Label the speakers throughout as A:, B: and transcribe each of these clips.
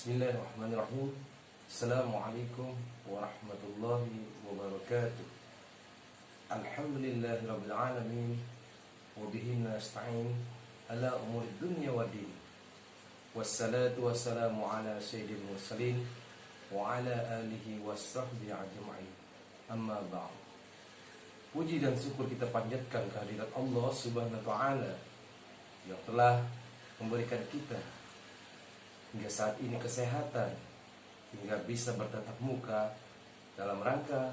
A: Bismillahirrahmanirrahim. Assalamualaikum warahmatullahi wabarakatuh. Alhamdulillahirabbil alamin wa bihi nasta'in ala umuri dunya waddin. Wassalatu wassalamu ala sayyidil mursalin wa ala alihi washabbihi ajma'in. Amma ba'd. Puji dan syukur kita panjatkan kehadirat Allah Subhanahu wa taala yang telah memberikan kita hingga saat ini kesehatan, hingga bisa bertatap muka dalam rangka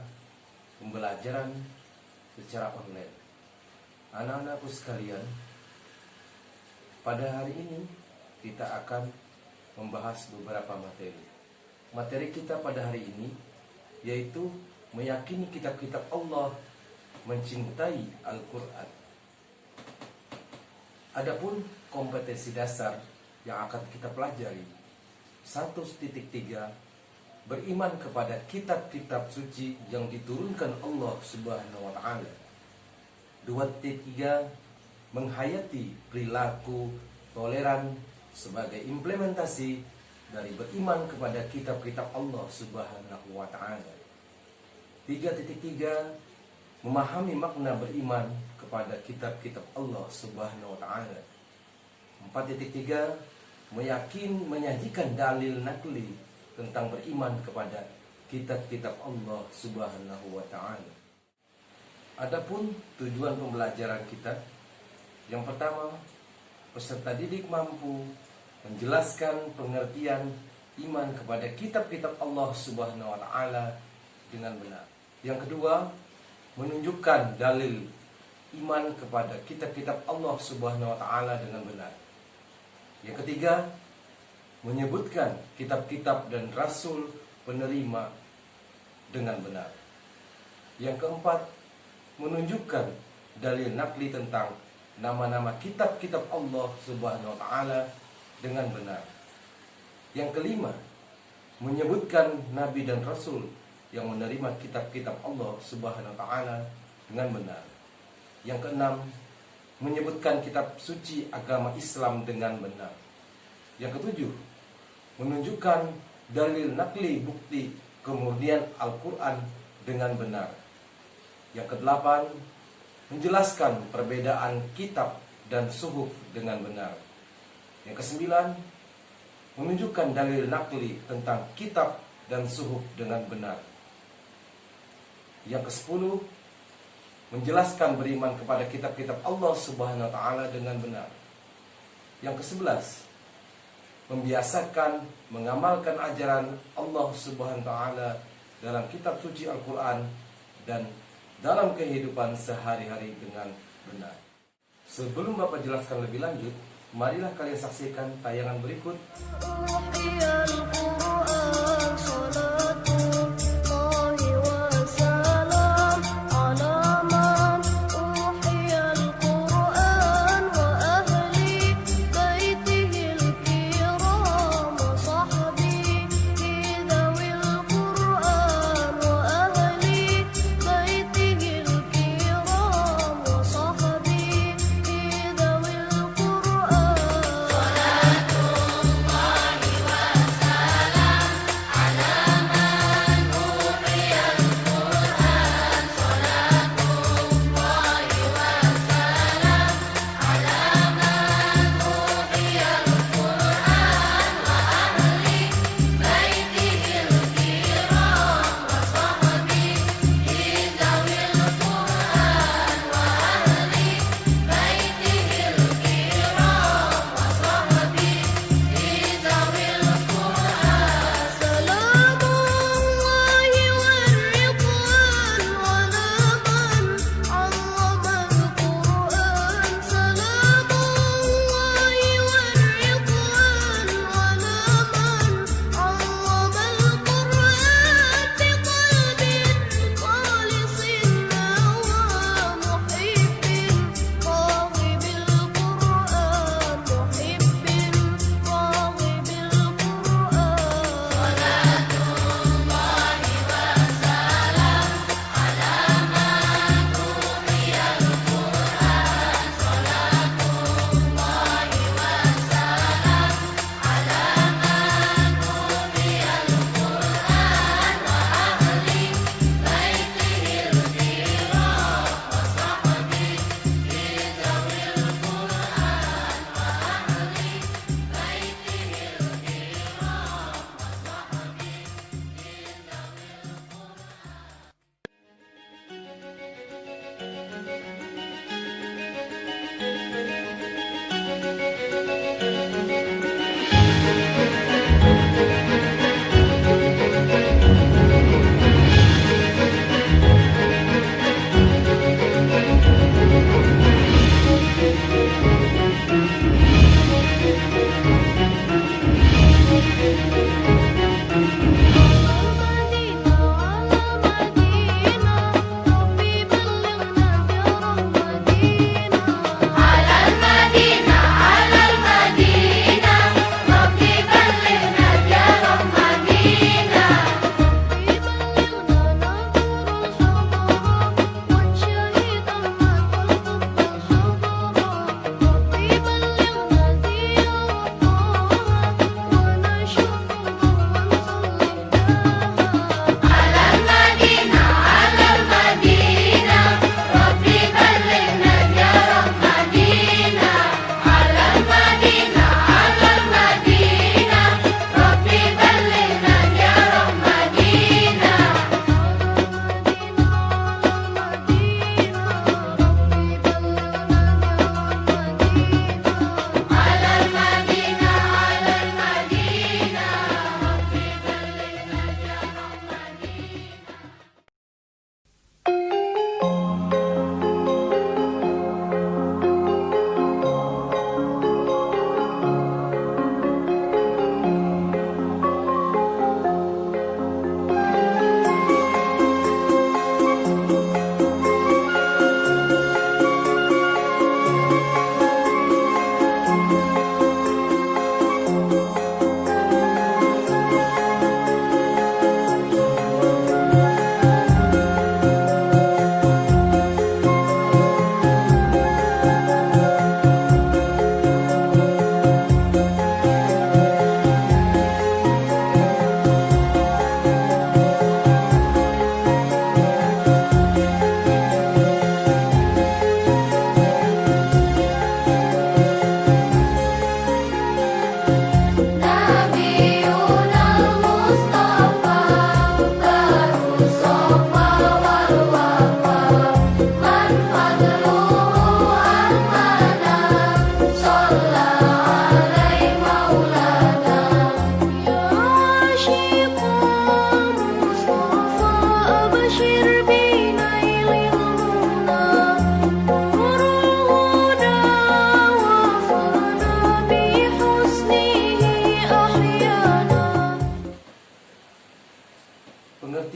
A: pembelajaran secara online. Anak-anakku sekalian, pada hari ini kita akan membahas beberapa materi. Materi kita pada hari ini yaitu meyakini kitab-kitab Allah, mencintai Al-Quran. Adapun kompetensi dasar yang akan kita pelajari 1.3, beriman kepada kitab-kitab suci yang diturunkan Allah Subhanahu wa taala. 2.3, menghayati perilaku toleran sebagai implementasi dari beriman kepada kitab-kitab Allah Subhanahu wa taala. 3.3, memahami makna beriman kepada kitab-kitab Allah Subhanahu wa taala. 4.3, menyajikan dalil nakli tentang beriman kepada kitab-kitab Allah Subhanahu wa taala. Adapun tujuan pembelajaran kita, yang pertama, peserta didik mampu menjelaskan pengertian iman kepada kitab-kitab Allah Subhanahu wa taala dengan benar. Yang kedua, menunjukkan dalil iman kepada kitab-kitab Allah Subhanahu wa taala dengan benar. Yang ketiga, menyebutkan kitab-kitab dan rasul penerima dengan benar. Yang keempat, menunjukkan dalil nakli tentang nama-nama kitab-kitab Allah Subhanahu wa taala dengan benar. Yang kelima, menyebutkan nabi dan rasul yang menerima kitab-kitab Allah Subhanahu wa taala dengan benar. Yang keenam, menyebutkan kitab suci agama Islam dengan benar. Yang ketujuh, menunjukkan dalil nakli bukti kemudian Al-Quran dengan benar. Yang kedelapan, menjelaskan perbedaan kitab dan suhuf dengan benar. Yang kesembilan, menunjukkan dalil nakli tentang kitab dan suhuf dengan benar. Yang kesepuluh, menjelaskan beriman kepada kitab-kitab Allah Subhanahu wa taala dengan benar. Yang ke-11, membiasakan mengamalkan ajaran Allah Subhanahu wa taala dalam kitab suci Al-Quran dan dalam kehidupan sehari-hari dengan benar. Sebelum Bapak jelaskan lebih lanjut, marilah kalian saksikan tayangan berikut.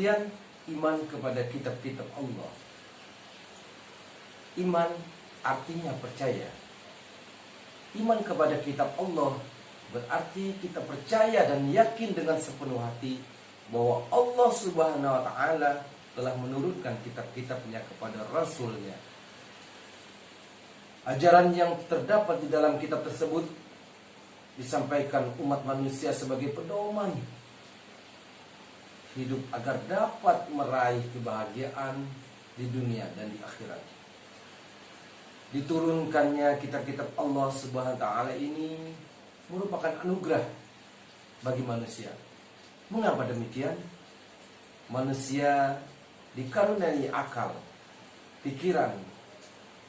A: pengertian iman kepada kitab-kitab Allah. Iman artinya percaya. Iman kepada kitab Allah berarti kita percaya dan yakin dengan sepenuh hati bahwa Allah Subhanahu wa Ta'ala telah menurunkan kitab-kitabnya kepada Rasulnya. Ajaran yang terdapat di dalam kitab tersebut disampaikan umat manusia sebagai pedoman hidup agar dapat meraih kebahagiaan di dunia dan di akhirat. Diturunkannya kitab-kitab Allah Subhanahu wa Ta'ala ini merupakan anugerah bagi manusia. Mengapa demikian? Manusia dikaruniai akal, pikiran,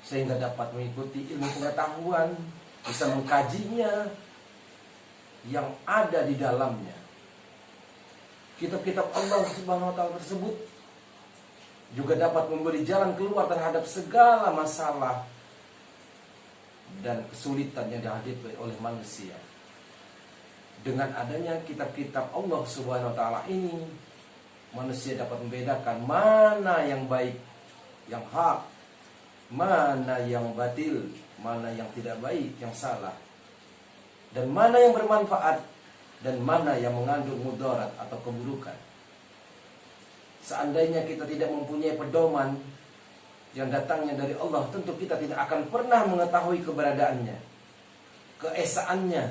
A: sehingga dapat mengikuti ilmu pengetahuan, bisa mengkajinya yang ada di dalamnya. Kitab-kitab Allah Subhanahu wa Ta'ala tersebut juga dapat memberi jalan keluar terhadap segala masalah dan kesulitan yang dihadapi oleh manusia. Dengan adanya kitab-kitab Allah Subhanahu wa Ta'ala ini, manusia dapat membedakan mana yang baik, yang hak, mana yang batil, mana yang tidak baik, yang salah, dan mana yang bermanfaat, dan mana yang mengandung mudarat atau keburukan. Seandainya kita tidak mempunyai pedoman yang datangnya dari Allah, tentu kita tidak akan pernah mengetahui keberadaannya, keesaannya,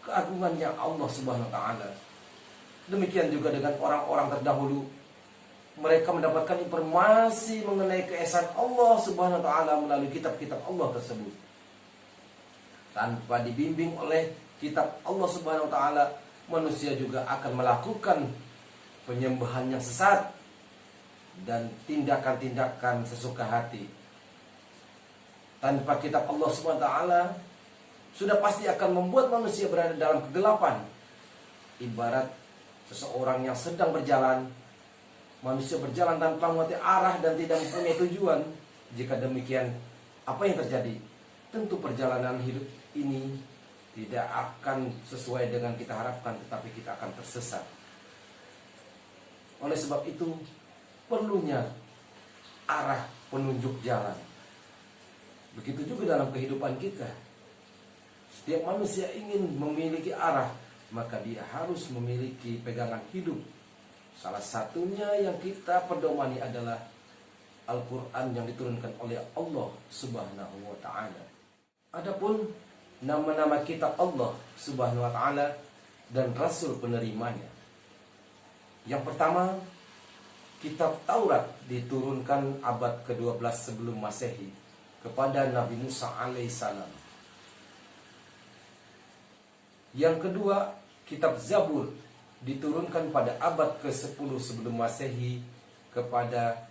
A: keagungannya Allah Subhanahu wa Ta'ala. Demikian juga dengan orang-orang terdahulu, mereka mendapatkan informasi mengenai keesaan Allah Subhanahu wa Ta'ala melalui kitab-kitab Allah tersebut. Tanpa dibimbing oleh kitab Allah Subhanahu wa Ta'ala, manusia juga akan melakukan penyembahan yang sesat dan tindakan-tindakan sesuka hati. Tanpa kitab Allah Subhanahu wa Ta'ala, sudah pasti akan membuat manusia berada dalam kegelapan. Ibarat seseorang yang sedang berjalan, manusia berjalan tanpa mengerti arah dan tidak mempunyai tujuan. Jika demikian, apa yang terjadi? Tentu perjalanan hidup ini tidak akan sesuai dengan kita harapkan, tetapi kita akan tersesat. Oleh sebab itu, perlunya arah penunjuk jalan. Begitu juga dalam kehidupan kita. Setiap manusia ingin memiliki arah, maka dia harus memiliki pegangan hidup. Salah satunya yang kita pedomani adalah Al-Quran yang diturunkan oleh Allah Subhanahu wa Ta'ala. Adapun nama-nama kitab Allah Subhanahu wa Ta'ala dan Rasul penerimanya. Yang pertama, kitab Taurat diturunkan abad ke-12 sebelum Masehi kepada Nabi Musa alaihissalam. Yang kedua, kitab Zabur diturunkan pada abad ke-10 sebelum Masehi kepada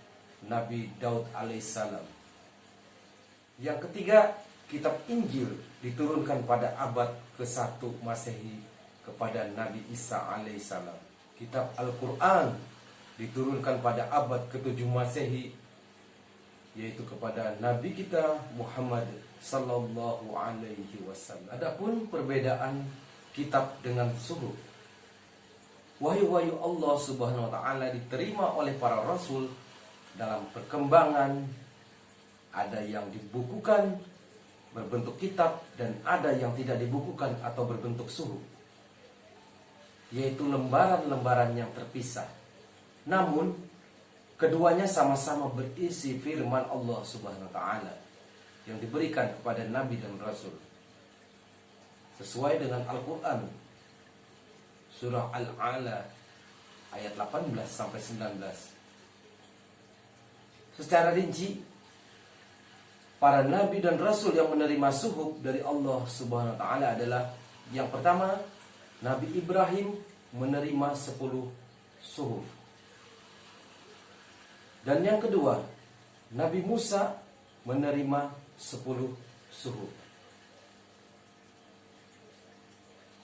A: Nabi Daud alaihissalam. Yang ketiga, kitab Injil diturunkan pada abad ke-1 Masehi kepada Nabi Isa alaihissalam. Kitab Al-Quran diturunkan pada abad ke-7 Masehi, yaitu kepada Nabi kita Muhammad sallallahu alaihi wasallam. Adapun perbedaan kitab dengan suhuf, wahyu-wahyu Allah Subhanahu wa Ta'ala diterima oleh para rasul dalam perkembangan. Ada yang dibukukan berbentuk kitab dan ada yang tidak dibukukan atau berbentuk suhuf, yaitu lembaran-lembaran yang terpisah. Namun keduanya sama-sama berisi firman Allah Subhanahu wa Ta'ala yang diberikan kepada Nabi dan Rasul sesuai dengan Al-Quran surah Al-A'la ayat 18 sampai 19. Secara rinci, para Nabi dan Rasul yang menerima suhuf dari Allah Subhanahu wa Ta'ala adalah: yang pertama, Nabi Ibrahim menerima 10 suhuf. Dan yang kedua, Nabi Musa menerima 10 suhuf.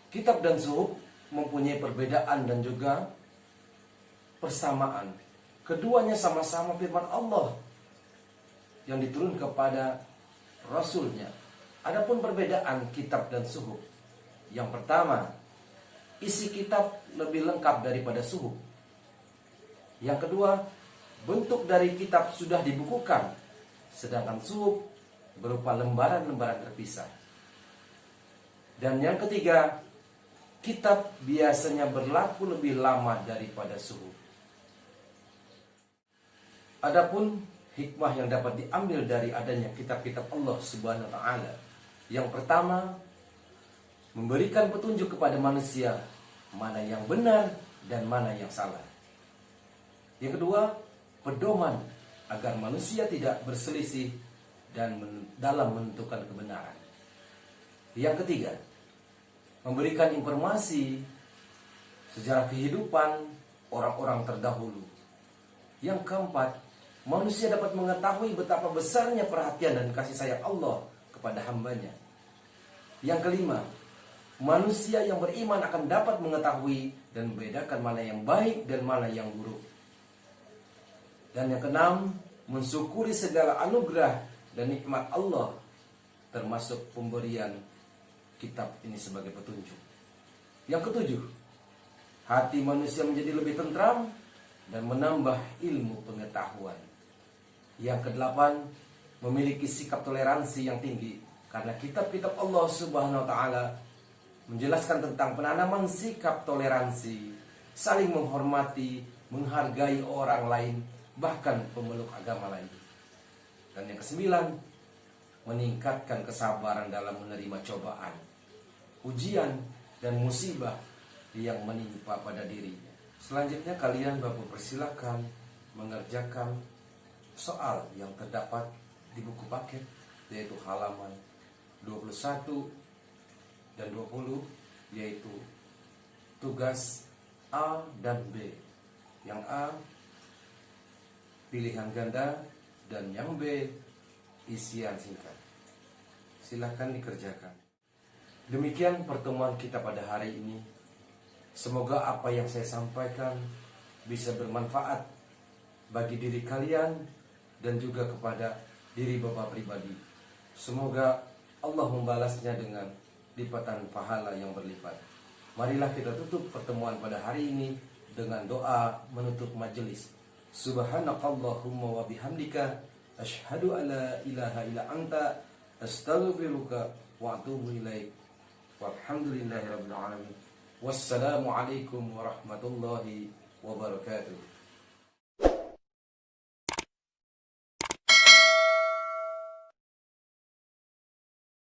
A: Kitab dan suhuf mempunyai perbedaan dan juga persamaan. Keduanya sama-sama firman Allah yang diturun kepada Rasulnya. Adapun perbedaan kitab dan suhuf, yang pertama, isi kitab lebih lengkap daripada suhuf. Yang kedua, bentuk dari kitab sudah dibukukan, sedangkan suhuf berupa lembaran-lembaran terpisah. Dan yang ketiga, kitab biasanya berlaku lebih lama daripada suhuf. Adapun hikmah yang dapat diambil dari adanya kitab-kitab Allah Subhanahu wa taala. Yang pertama, memberikan petunjuk kepada manusia mana yang benar dan mana yang salah. Yang kedua, pedoman agar manusia tidak berselisih dan dalam menentukan kebenaran. Yang ketiga, memberikan informasi sejarah kehidupan orang-orang terdahulu. Yang keempat, manusia dapat mengetahui betapa besarnya perhatian dan kasih sayang Allah kepada hambanya. Yang kelima, manusia yang beriman akan dapat mengetahui dan membedakan mana yang baik dan mana yang buruk. Dan yang keenam, mensyukuri segala anugerah dan nikmat Allah, termasuk pemberian kitab ini sebagai petunjuk. Yang ketujuh, hati manusia menjadi lebih tentram dan menambah ilmu pengetahuan. Yang kedelapan, memiliki sikap toleransi yang tinggi, karena kitab-kitab Allah Subhanahu wa taala menjelaskan tentang penanaman sikap toleransi, saling menghormati, menghargai orang lain, bahkan pemeluk agama lain. Dan yang kesembilan, meningkatkan kesabaran dalam menerima cobaan, ujian, dan musibah yang menimpa pada dirinya. Selanjutnya kalian Bapak persilakan mengerjakan soal yang terdapat di buku paket, yaitu halaman 21 dan 20, yaitu tugas A dan B. Yang A pilihan ganda dan yang B isian singkat. Silakan dikerjakan. Demikian pertemuan kita pada hari ini. Semoga apa yang saya sampaikan bisa bermanfaat bagi diri kalian dan juga kepada diri Bapak pribadi. Semoga Allah membalasnya dengan lipatan pahala yang berlipat. Marilah kita tutup pertemuan pada hari ini dengan doa menutup majelis. Subhanakallahumma wa bihamdika asyhadu an la ilaha illa anta astaghfiruka wa atubu ilaik. Walhamdulillahirabbil alamin. Wassalamualaikum warahmatullahi wabarakatuh.